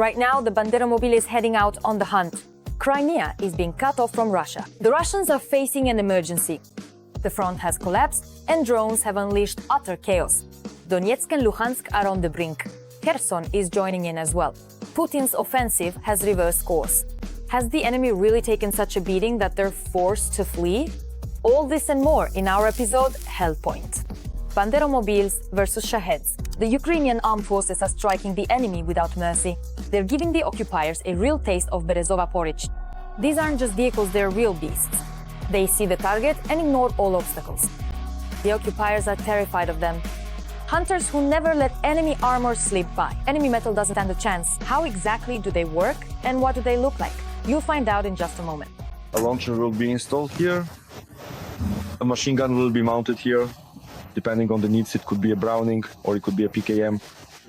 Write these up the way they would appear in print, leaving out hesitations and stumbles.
Right now, the Banderomobile is heading out on the hunt. Crimea is being cut off from Russia. The Russians are facing an emergency. The front has collapsed and drones have unleashed utter chaos. Donetsk and Luhansk are on the brink. Kherson is joining in as well. Putin's offensive has reversed course. Has the enemy really taken such a beating that they're forced to flee? All this and more in our episode Hellpoint. Banderomobiles versus Shaheds. The Ukrainian armed forces are striking the enemy without mercy. They're giving the occupiers a real taste of Berezova porridge. These aren't just vehicles, they're real beasts. They see the target and ignore all obstacles. The occupiers are terrified of them. Hunters who never let enemy armor slip by. Enemy metal doesn't stand a chance. How exactly do they work and what do they look like? You'll find out in just a moment. A launcher will be installed here. A machine gun will be mounted here. Depending on the needs, it could be a Browning or it could be a PKM.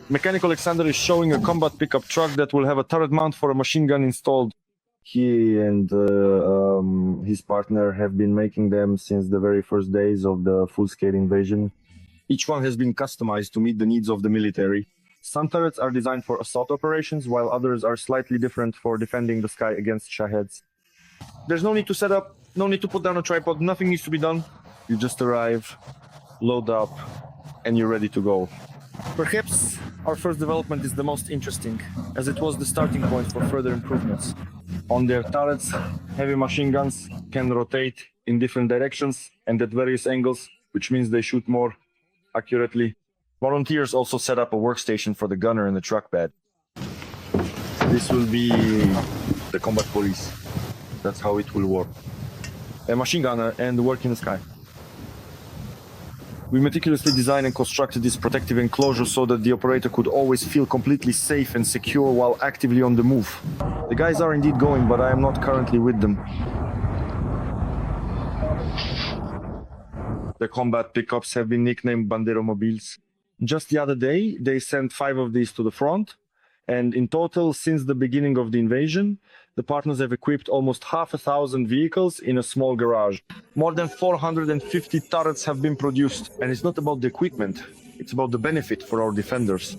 Mechanic Alexander is showing a combat pickup truck that will have a turret mount for a machine gun installed. He and his partner have been making them since the very first days of the full-scale invasion. Each one has been customized to meet the needs of the military. Some turrets are designed for assault operations, while others are slightly different for defending the sky against Shaheds. There's no need to set up, no need to put down a tripod, nothing needs to be done. You just arrive, load up, and you're ready to go. Perhaps our first development is the most interesting, as it was the starting point for further improvements. On their turrets, heavy machine guns can rotate in different directions and at various angles, which means they shoot more accurately. Volunteers also set up a workstation for the gunner in the truck bed. This will be the combat police. That's how it will work. A machine gunner and work in the sky. We meticulously designed and constructed this protective enclosure so that the operator could always feel completely safe and secure while actively on the move. The guys are indeed going, but I am not currently with them. The combat pickups have been nicknamed Banderomobiles. Just the other day, they sent 5 of these to the front, and in total, since the beginning of the invasion, the partners have equipped almost 1,000 vehicles in a small garage. More than 450 turrets have been produced, and it's not about the equipment, it's about the benefit for our defenders.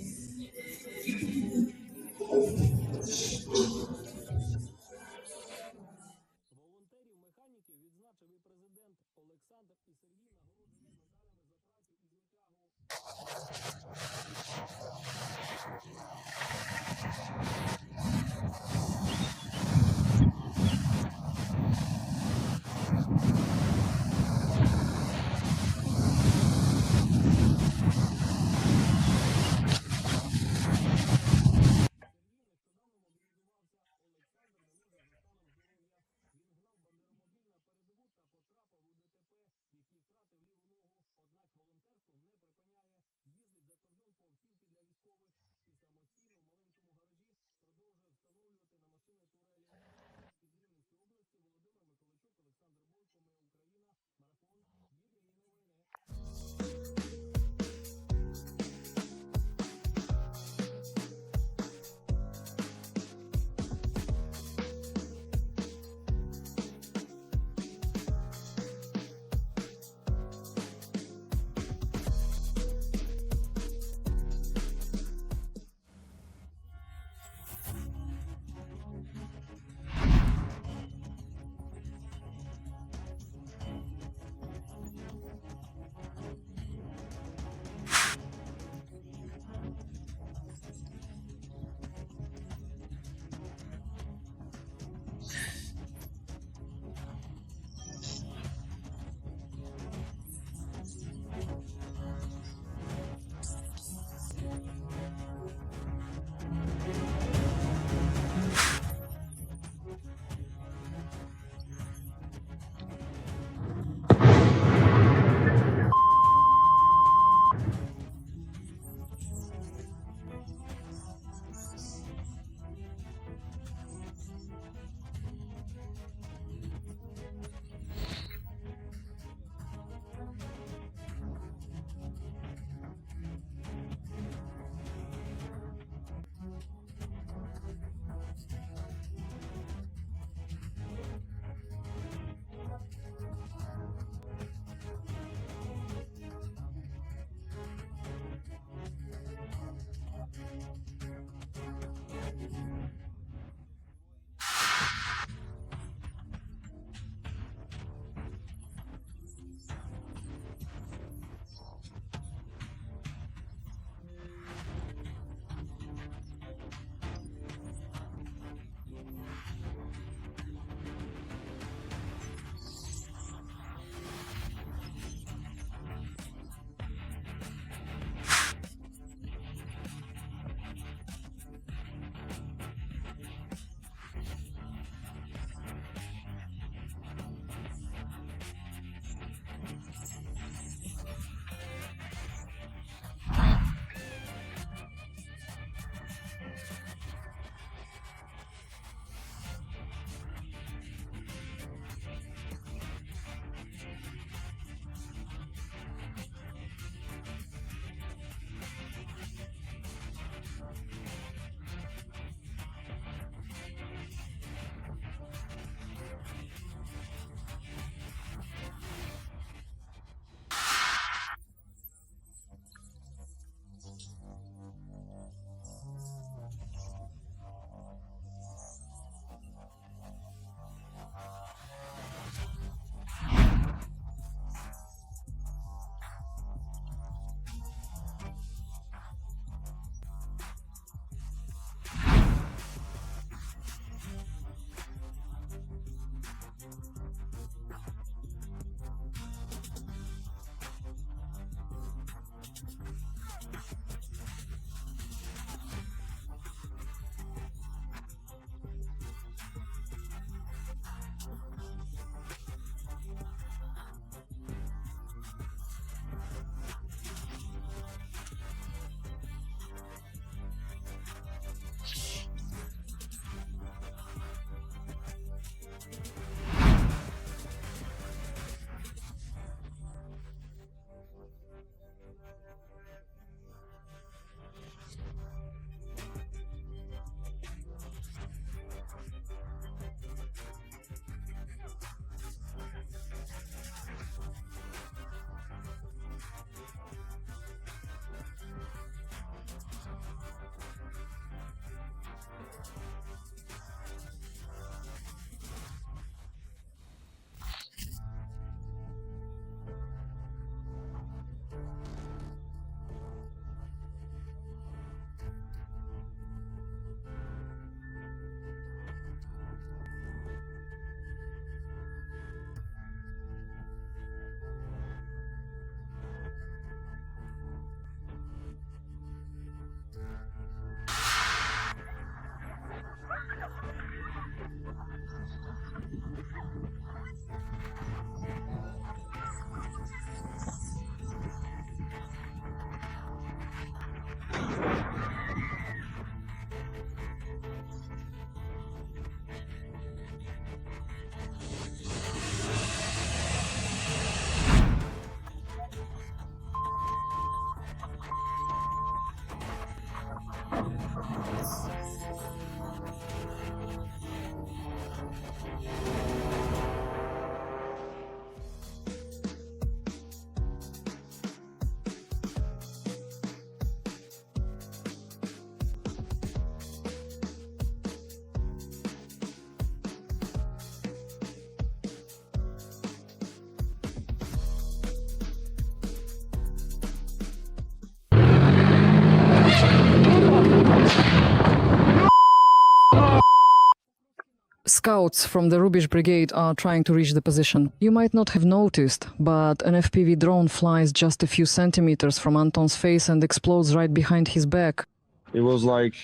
Scouts from the Rubish Brigade are trying to reach the position. You might not have noticed, but an FPV drone flies just a few centimeters from Anton's face and explodes right behind his back. It was like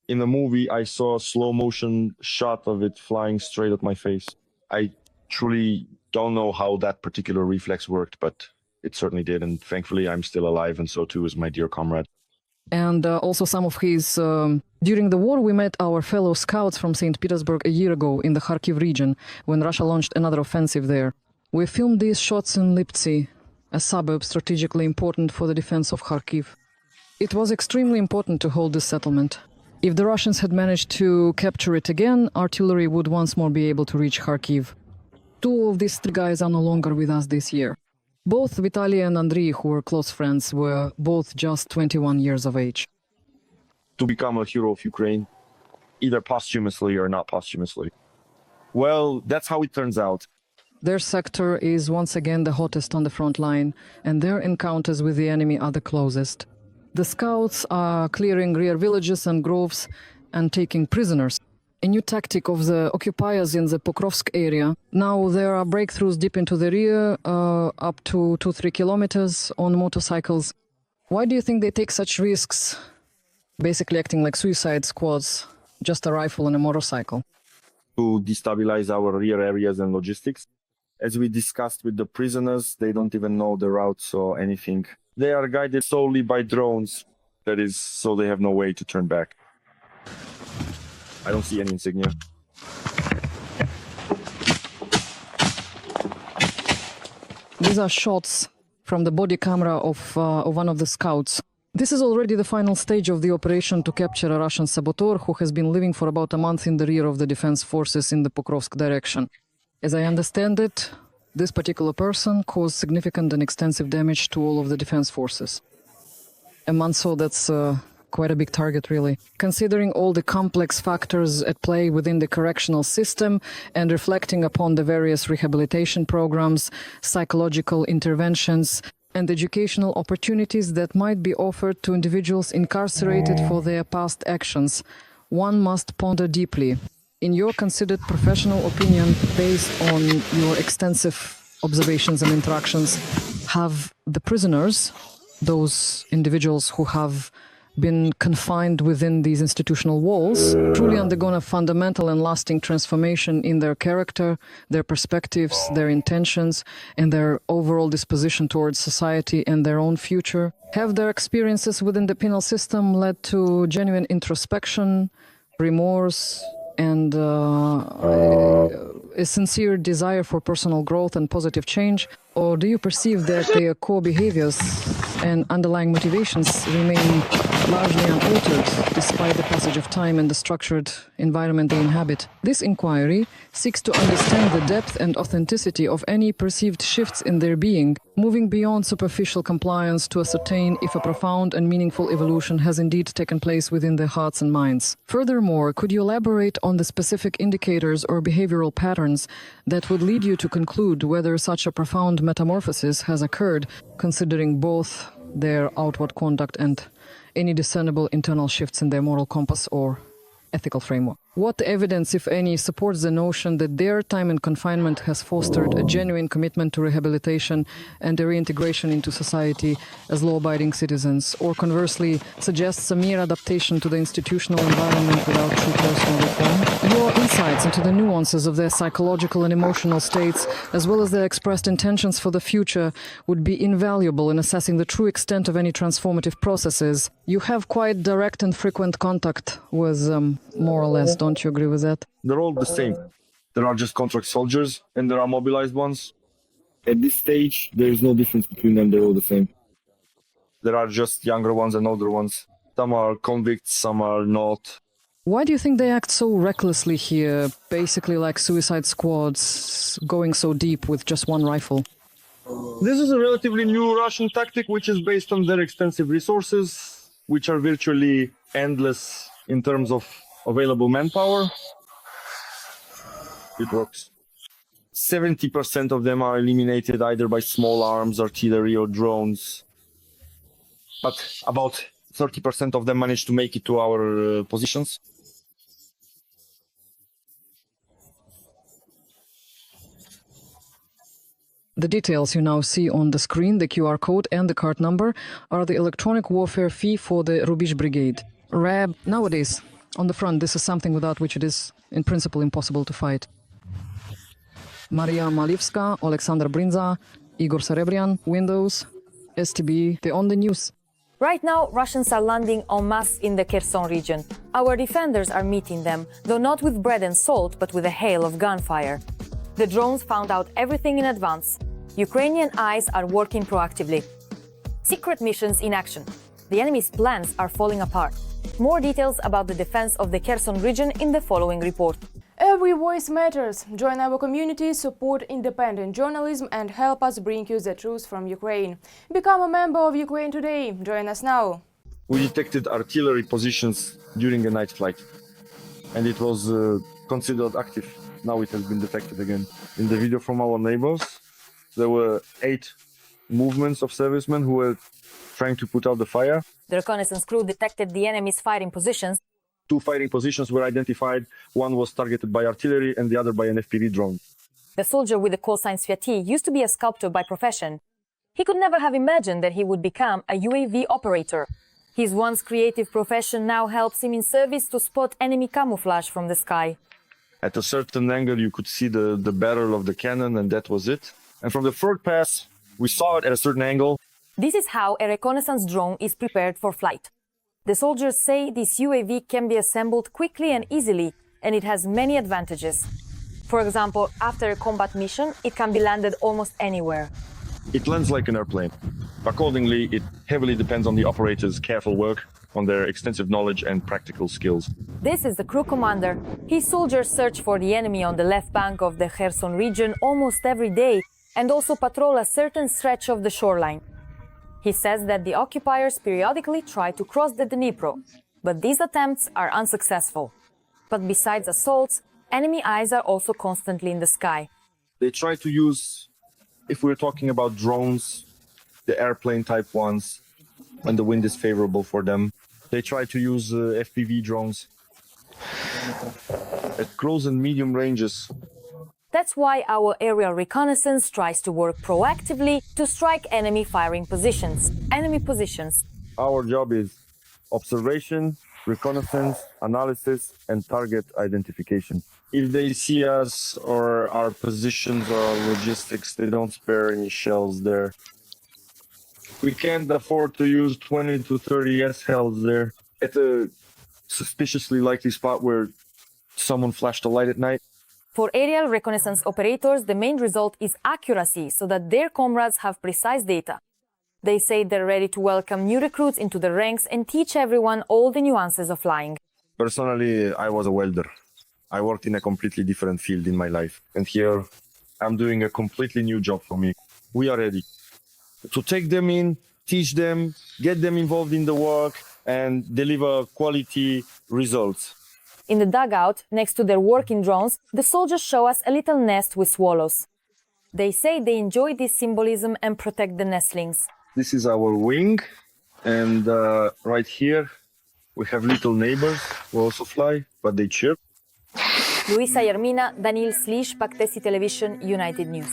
in a movie, I saw a slow motion shot of it flying straight at my face. I truly don't know how that particular reflex worked, but it certainly did. And thankfully, I'm still alive, and so too is my dear comrade. And also some of his... During the war, we met our fellow scouts from St. Petersburg a year ago in the Kharkiv region, when Russia launched another offensive there. We filmed these shots in Liptsi, a suburb strategically important for the defense of Kharkiv. It was extremely important to hold this settlement. If the Russians had managed to capture it again, artillery would once more be able to reach Kharkiv. Two of these three guys are no longer with us this year. Both Vitaly and Andriy, who were close friends, were both just 21 years of age. To become a hero of Ukraine, either posthumously or not posthumously. Well, that's how it turns out. Their sector is once again the hottest on the front line, and their encounters with the enemy are the closest. The scouts are clearing rear villages and groves and taking prisoners. A new tactic of the occupiers in the Pokrovsk area. Now there are breakthroughs deep into the rear, up to 2-3 kilometers on motorcycles. Why do you think they take such risks? Basically acting like suicide squads, just a rifle and a motorcycle. To destabilize our rear areas and logistics. As we discussed with the prisoners, they don't even know the routes or anything. They are guided solely by drones. That is, so they have no way to turn back. I don't see any insignia. These are shots from the body camera of one of the scouts. This is already the final stage of the operation to capture a Russian saboteur who has been living for about a month in the rear of the defense forces in the Pokrovsk direction. As I understand it, this particular person caused significant and extensive damage to all of the defense forces. A month, so that's quite a big target, really. Considering all the complex factors at play within the correctional system and reflecting upon the various rehabilitation programs, psychological interventions, and educational opportunities that might be offered to individuals incarcerated for their past actions, one must ponder deeply. In your considered professional opinion, based on your extensive observations and interactions, have the prisoners, those individuals who have been confined within these institutional walls, truly undergone a fundamental and lasting transformation in their character, their perspectives, their intentions, and their overall disposition towards society and their own future? Have their experiences within the penal system led to genuine introspection, remorse, and a sincere desire for personal growth and positive change? Or do you perceive that their core behaviors and underlying motivations remain largely unaltered despite the passage of time and the structured environment they inhabit? This inquiry seeks to understand the depth and authenticity of any perceived shifts in their being, moving beyond superficial compliance to ascertain if a profound and meaningful evolution has indeed taken place within their hearts and minds. Furthermore, could you elaborate on the specific indicators or behavioral patterns that would lead you to conclude whether such a profound metamorphosis has occurred, considering both their outward conduct and any discernible internal shifts in their moral compass or ethical framework? What evidence, if any, supports the notion that their time in confinement has fostered a genuine commitment to rehabilitation and a reintegration into society as law-abiding citizens, or conversely, suggests a mere adaptation to the institutional environment without true personal reform? Your insights into the nuances of their psychological and emotional states, as well as their expressed intentions for the future, would be invaluable in assessing the true extent of any transformative processes. You have quite direct and frequent contact with more or less. Don't you agree with that? They're all the same. There are just contract soldiers and there are mobilized ones. At this stage, there is no difference between them. They're all the same. There are just younger ones and older ones. Some are convicts, some are not. Why do you think they act so recklessly here, basically like suicide squads, going so deep with just one rifle? This is a relatively new Russian tactic, which is based on their extensive resources, which are virtually endless in terms of available manpower. It works. 70% of them are eliminated either by small arms, artillery, or drones. But about 30% of them manage to make it to our positions. The details you now see on the screen, the QR code and the card number, are the electronic warfare fee for the Rubish Brigade. RAB, nowadays, on the front, this is something without which it is, in principle, impossible to fight. Maria Malivska, Alexander Brinza, Igor Serebrian, Windows, STB, they're on the news. Right now, Russians are landing en masse in the Kherson region. Our defenders are meeting them, though not with bread and salt, but with a hail of gunfire. The drones found out everything in advance. Ukrainian eyes are working proactively. Secret missions in action. The enemy's plans are falling apart. More details about the defense of the Kherson region in the following report. Every voice matters. Join our community, support independent journalism and help us bring you the truth from Ukraine. Become a member of Ukraine Today. Join us now. We detected artillery positions during a night flight, and it was considered active. Now it has been detected again. In the video from our neighbors, there were 8 movements of servicemen who were trying to put out the fire. The reconnaissance crew detected the enemy's firing positions. 2 firing positions were identified. One was targeted by artillery and the other by an FPV drone. The soldier with the call sign Svyati used to be a sculptor by profession. He could never have imagined that he would become a UAV operator. His once creative profession now helps him in service to spot enemy camouflage from the sky. At a certain angle, you could see the barrel of the cannon, and that was it. And from the third pass, we saw it at a certain angle. This is how a reconnaissance drone is prepared for flight. The soldiers say this UAV can be assembled quickly and easily, and it has many advantages. For example, after a combat mission, it can be landed almost anywhere. It lands like an airplane. Accordingly, it heavily depends on the operator's careful work, on their extensive knowledge and practical skills. This is the crew commander. His soldiers search for the enemy on the left bank of the Kherson region almost every day and also patrol a certain stretch of the shoreline. He says that the occupiers periodically try to cross the Dnipro, but these attempts are unsuccessful. But besides assaults, enemy eyes are also constantly in the sky. They try to use, if we're talking about drones, the airplane type ones, when the wind is favorable for them. They try to use FPV drones at close and medium ranges. That's why our aerial reconnaissance tries to work proactively to strike enemy firing positions. Our job is observation, reconnaissance, analysis, and target identification. If they see us or our positions or our logistics, they don't spare any shells there. We can't afford to use 20 to 30 S-hells there at a suspiciously likely spot where someone flashed a light at night. For aerial reconnaissance operators, the main result is accuracy, so that their comrades have precise data. They say they're ready to welcome new recruits into the ranks and teach everyone all the nuances of flying. Personally, I was a welder. I worked in a completely different field in my life. And here, I'm doing a completely new job for me. We are ready to take them in, teach them, get them involved in the work, and deliver quality results. In the dugout, next to their working drones, the soldiers show us a little nest with swallows. They say they enjoy this symbolism and protect the nestlings. This is our wing, and right here we have little neighbors who also fly, but they chirp. Luisa Yermina, Danil Slish, Pactesi Television, United News.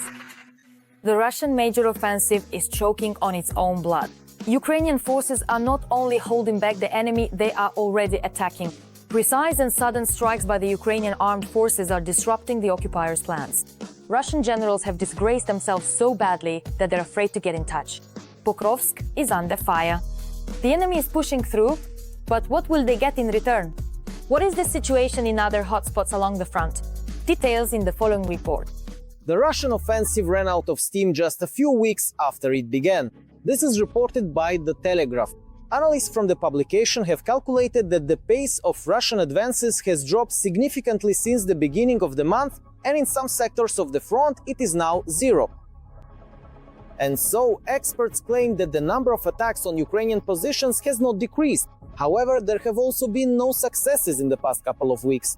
The Russian major offensive is choking on its own blood. Ukrainian forces are not only holding back the enemy, they are already attacking. Precise and sudden strikes by the Ukrainian armed forces are disrupting the occupiers' plans. Russian generals have disgraced themselves so badly that they're afraid to get in touch. Pokrovsk is under fire. The enemy is pushing through, but what will they get in return? What is the situation in other hotspots along the front? Details in the following report. The Russian offensive ran out of steam just a few weeks after it began. This is reported by The Telegraph. Analysts from the publication have calculated that the pace of Russian advances has dropped significantly since the beginning of the month, and in some sectors of the front it is now zero. And so, experts claim that the number of attacks on Ukrainian positions has not decreased. However, there have also been no successes in the past couple of weeks.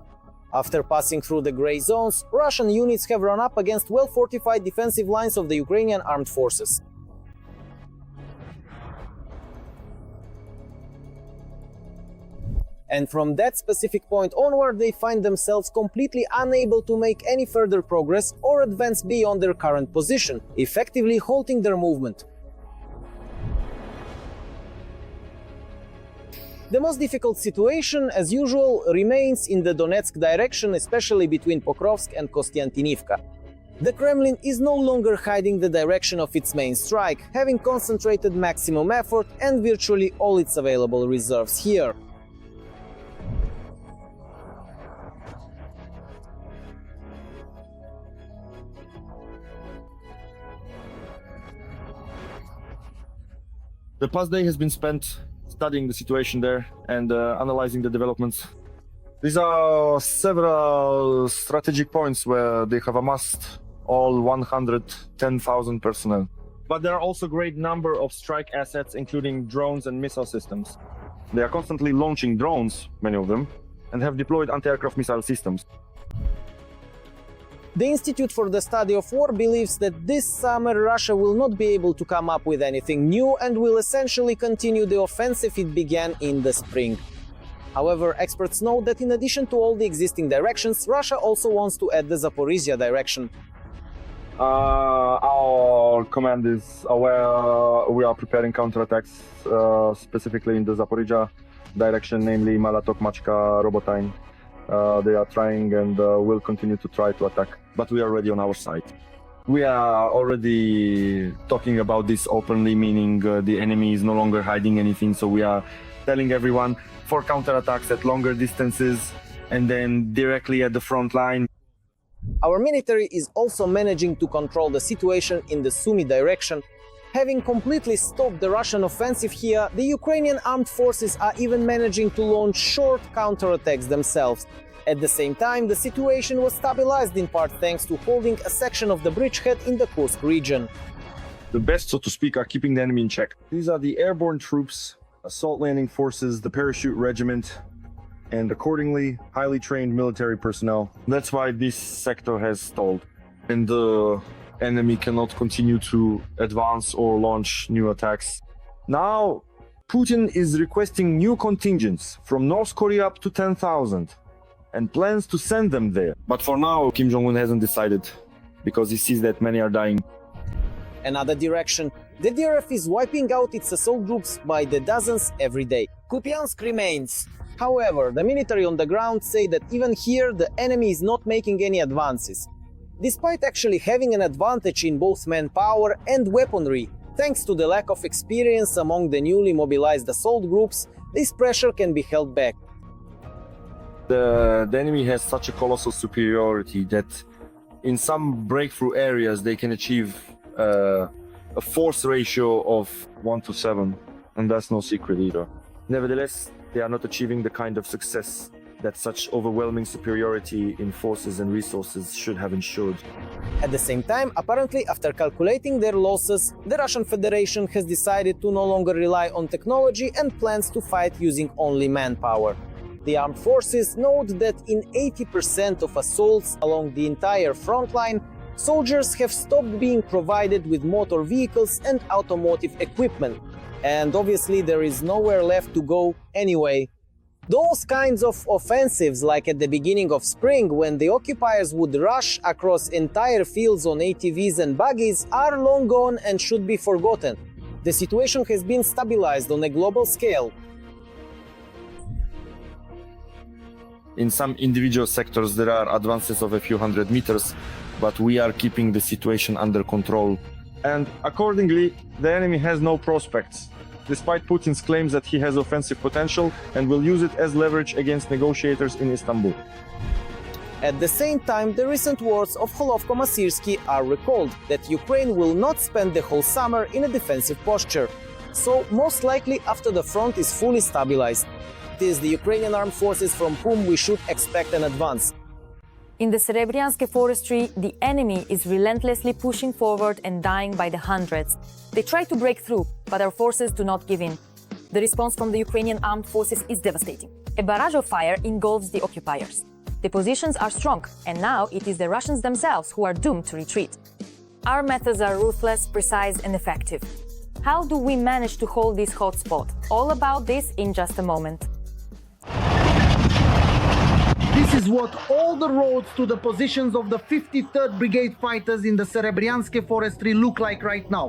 After passing through the gray zones, Russian units have run up against well-fortified defensive lines of the Ukrainian armed forces. And from that specific point onward, they find themselves completely unable to make any further progress or advance beyond their current position, effectively halting their movement. The most difficult situation, as usual, remains in the Donetsk direction, especially between Pokrovsk and Kostiantynivka. The Kremlin is no longer hiding the direction of its main strike, having concentrated maximum effort and virtually all its available reserves here. The past day has been spent studying the situation there and analyzing the developments. These are several strategic points where they have amassed all 110,000 personnel. But there are also a great number of strike assets, including drones and missile systems. They are constantly launching drones, many of them, and have deployed anti-aircraft missile systems. The Institute for the Study of War believes that this summer Russia will not be able to come up with anything new and will essentially continue the offensive it began in the spring. However, experts note that in addition to all the existing directions, Russia also wants to add the Zaporizhia direction. Our command is aware we are preparing counterattacks, specifically in the Zaporizhia direction, namely Malatok, Machka, Robotyne. They are trying and will continue to try to attack, but we are ready on our side. We are already talking about this openly, meaning the enemy is no longer hiding anything, so we are telling everyone for counterattacks at longer distances and then directly at the front line. Our military is also managing to control the situation in the Sumy direction. Having completely stopped the Russian offensive here, the Ukrainian armed forces are even managing to launch short counterattacks themselves. At the same time, the situation was stabilized in part thanks to holding a section of the bridgehead in the Kursk region. The best, so to speak, are keeping the enemy in check. These are the airborne troops, assault landing forces, the parachute regiment, and accordingly, highly trained military personnel. That's why this sector has stalled. And the enemy cannot continue to advance or launch new attacks. Now, Putin is requesting new contingents from North Korea up to 10,000 and plans to send them there. But for now, Kim Jong-un hasn't decided because he sees that many are dying. Another direction. The DRF is wiping out its assault groups by the dozens every day. Putin'S remains. However, the military on the ground say that even here the enemy is not making any advances. Despite actually having an advantage in both manpower and weaponry, thanks to the lack of experience among the newly mobilized assault groups, this pressure can be held back. The enemy has such a colossal superiority that in some breakthrough areas they can achieve a force ratio of 1:7, and that's no secret either. Nevertheless, they are not achieving the kind of success that such overwhelming superiority in forces and resources should have ensured. At the same time, apparently after calculating their losses, the Russian Federation has decided to no longer rely on technology and plans to fight using only manpower. The armed forces note that in 80% of assaults along the entire front line, soldiers have stopped being provided with motor vehicles and automotive equipment. And obviously there is nowhere left to go anyway. Those kinds of offensives, like at the beginning of spring, when the occupiers would rush across entire fields on ATVs and buggies, are long gone and should be forgotten. The situation has been stabilized on a global scale. In some individual sectors there are advances of a few hundred meters, but we are keeping the situation under control. And accordingly, the enemy has no prospects, despite Putin's claims that he has offensive potential and will use it as leverage against negotiators in Istanbul. At the same time, the recent words of Holovko-Masyrsky are recalled that Ukraine will not spend the whole summer in a defensive posture. so most likely after the front is fully stabilized. It is the Ukrainian armed forces from whom we should expect an advance. In the Serebryansk forestry, the enemy is relentlessly pushing forward and dying by the hundreds. They try to break through, but our forces do not give in. The response from the Ukrainian armed forces is devastating. A barrage of fire engulfs the occupiers. The positions are strong, and now it is the Russians themselves who are doomed to retreat. Our methods are ruthless, precise, and effective. How do we manage to hold this hot spot? All about this in just a moment. This is what all the roads to the positions of the 53rd Brigade fighters in the Serebryansk forestry look like right now.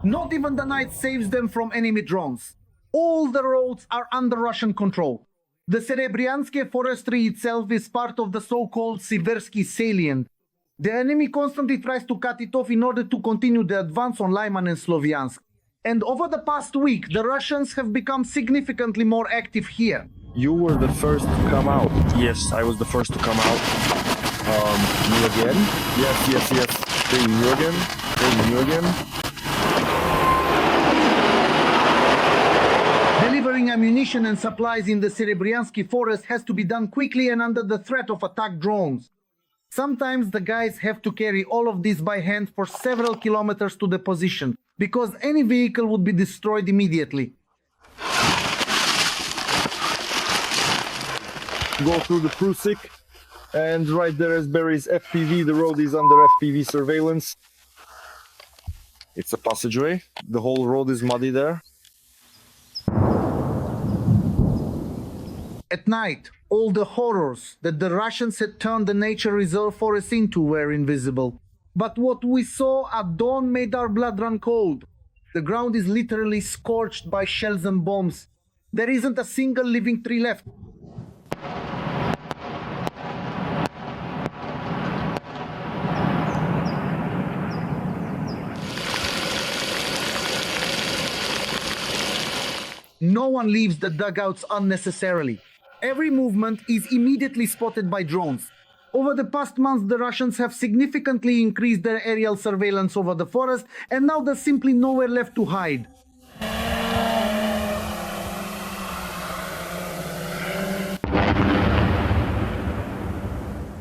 Not even the night saves them from enemy drones. All the roads are under Russian control. The Serebryansk forestry itself is part of the so-called Siversky salient. The enemy constantly tries to cut it off in order to continue the advance on Lyman and Sloviansk. And over the past week, the Russians have become significantly more active here. You were the first to come out. Yes, I was the first to come out. You again? Yes. You again. Delivering ammunition and supplies in the Serebryansk forest has to be done quickly and under the threat of attack drones. Sometimes the guys have to carry all of this by hand for several kilometers to the position, because any vehicle would be destroyed immediately. Go through the Prusik, and right there is Barry's FPV. The road is under FPV surveillance. It's a passageway. The whole road is muddy there. At night, all the horrors that the Russians had turned the nature reserve forest into were invisible. But what we saw at dawn made our blood run cold. The ground is literally scorched by shells and bombs. There isn't a single living tree left. No one leaves the dugouts unnecessarily. Every movement is immediately spotted by drones. Over the past months, the Russians have significantly increased their aerial surveillance over the forest, and now there's simply nowhere left to hide.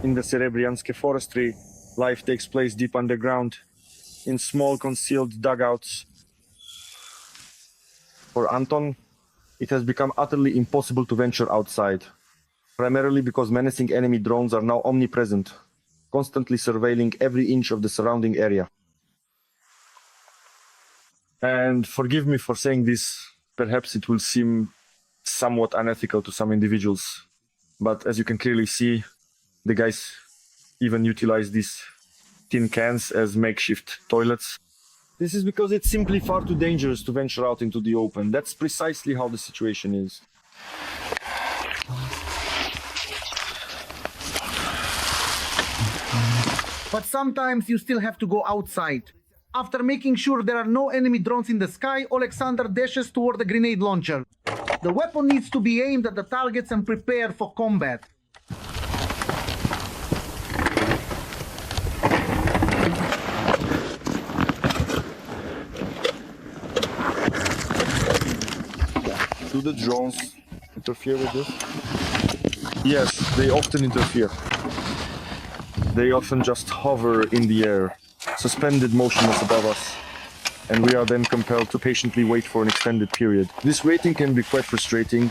In the Serebryansk forestry, life takes place deep underground, in small concealed dugouts. For Anton, it has become utterly impossible to venture outside, primarily because menacing enemy drones are now omnipresent, constantly surveilling every inch of the surrounding area. And forgive me for saying this, perhaps it will seem somewhat unethical to some individuals, but as you can clearly see, the guys even utilize these tin cans as makeshift toilets. This is because it's simply far too dangerous to venture out into the open. That's precisely how the situation is. But sometimes you still have to go outside. After making sure there are no enemy drones in the sky, Alexander dashes toward the grenade launcher. The weapon needs to be aimed at the targets and prepared for combat. Do the drones interfere with this? Yes, they often interfere. They often just hover in the air, suspended motionless above us, and we are then compelled to patiently wait for an extended period. This waiting can be quite frustrating,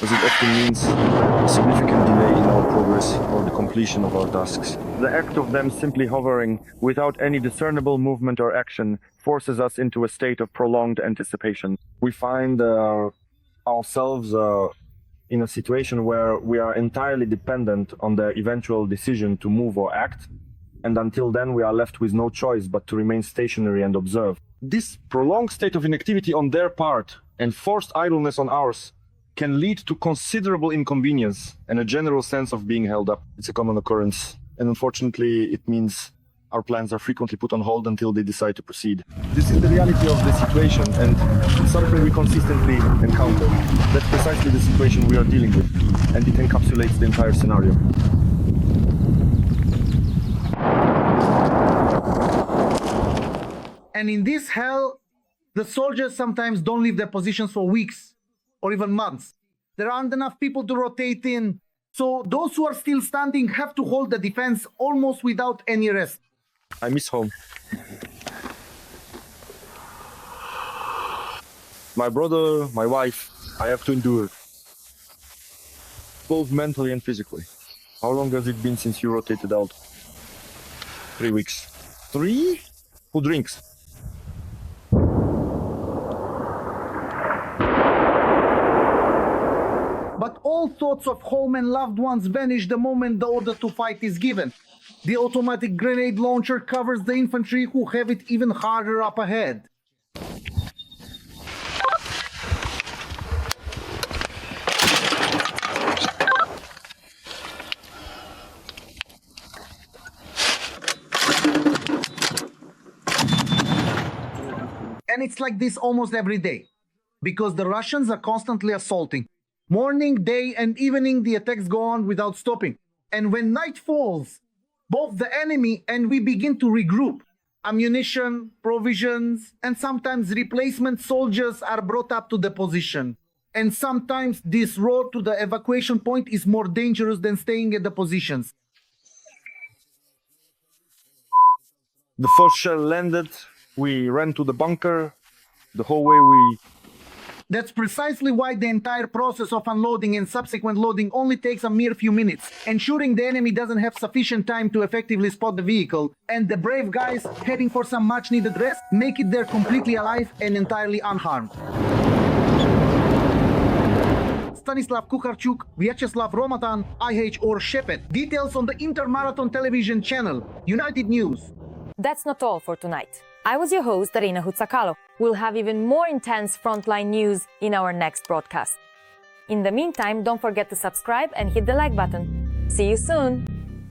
as it often means a significant delay in our progress or the completion of our tasks. The act of them simply hovering without any discernible movement or action forces us into a state of prolonged anticipation. We find ourselves in a situation where we are entirely dependent on their eventual decision to move or act, and until then we are left with no choice but to remain stationary and observe. This prolonged state of inactivity on their part and forced idleness on ours can lead to considerable inconvenience and a general sense of being held up. It's a common occurrence, and unfortunately it means our plans are frequently put on hold until they decide to proceed. This is the reality of the situation, and it's something we consistently encounter. That's precisely the situation we are dealing with, and it encapsulates the entire scenario. And in this hell, The soldiers sometimes don't leave their positions for weeks or even months. There aren't enough people to rotate in, so those who are still standing have to hold the defense almost without any rest. I miss home. My brother, my wife, I have to endure, both mentally and physically. How long has it been since you rotated out? 3 weeks. 3? Who drinks? But all thoughts of home and loved ones vanish the moment the order to fight is given. The automatic grenade launcher covers the infantry who have it even harder up ahead. And it's like this almost every day, because the Russians are constantly assaulting. Morning, day, and evening, the attacks go on without stopping. And when night falls, both the enemy and we begin to regroup. Ammunition, provisions, and sometimes replacement soldiers are brought up to the position. And sometimes this road to the evacuation point is more dangerous than staying at the positions. The first shell landed, we ran to the bunker. The whole way we... That's precisely why the entire process of unloading and subsequent loading only takes a mere few minutes, ensuring the enemy doesn't have sufficient time to effectively spot the vehicle, and the brave guys heading for some much-needed rest make it there completely alive and entirely unharmed. Stanislav Kukharchuk, Vyacheslav Romatan, IH or Shepet. Details on the Intermarathon television channel, United News. That's not all for tonight. I was your host, Darina Hutsakalo. We'll have even more intense Frontline news in our next broadcast. In the meantime, don't forget to subscribe and hit the like button. See you soon!